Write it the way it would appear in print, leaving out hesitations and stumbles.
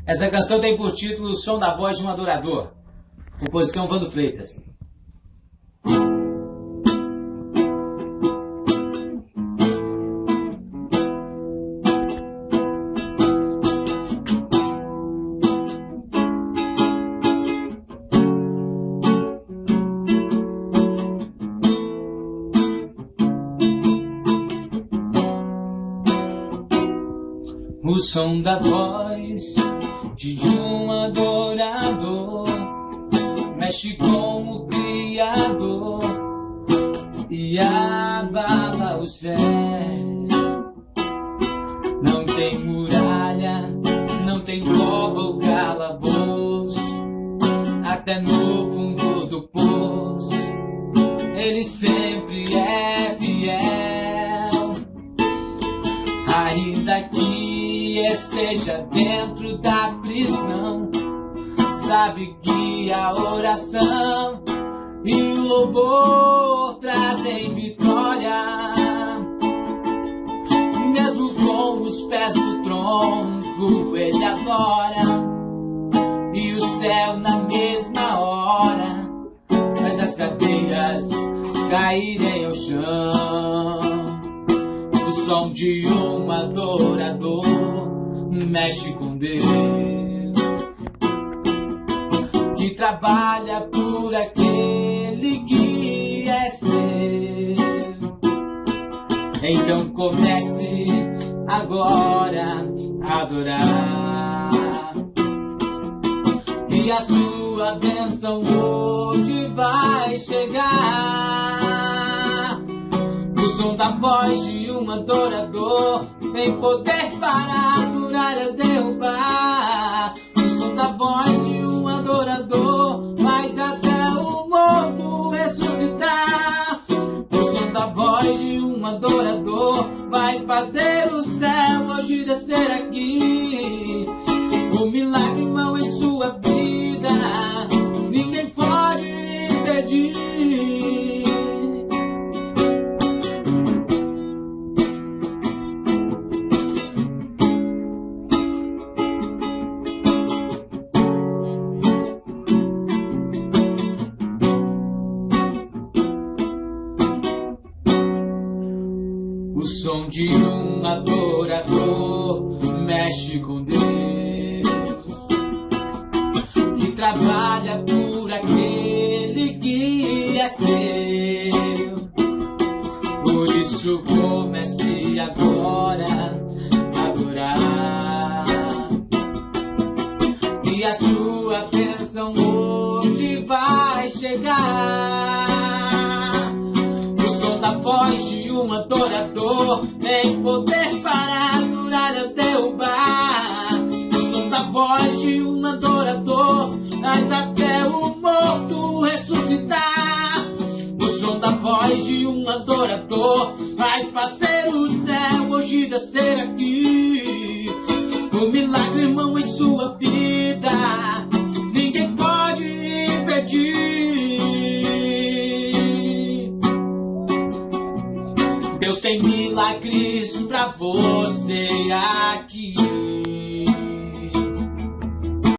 Essa canção tem por título O Som da Voz de um Adorador, composição Vando Freitas. O som da voz de um adorador mexe com o Criador e abala o céu. Não tem muralha, não tem cova ou calabouço, até no fundo do poço ele sempre é fiel. Ainda que esteja dentro da prisão, sabe que a oração e o louvor trazem vitória. Mesmo com os pés no tronco, ele adora, e o céu na mesma hora faz as cadeias caírem ao chão. O som de um adorador mexe com Deus, que trabalha por aquele que é seu. Então comece agora a adorar, e a sua bênção hoje vai chegar. O som da voz de um adorador tem poder para as muralhas derrubar. O som da voz de um adorador faz até o morto ressuscitar. O som da voz de um adorador vai fazer o céu hoje descer aqui. O milagre, irmão, em sua vida ninguém pode impedir. O som de um adorador mexe com Deus, que trabalha por aquele que é seu. Por isso comece agora a adorar, e a sua bênção hoje vai chegar. O som da voz de um adorador tem poder para as muralhas derrubar. O som da voz de um adorador faz até o morto ressuscitar. O som da voz de um adorador vai fazer o céu hoje descer aqui. O milagre, irmão, em sua vida ninguém pode impedir. Deus tem milagres pra você.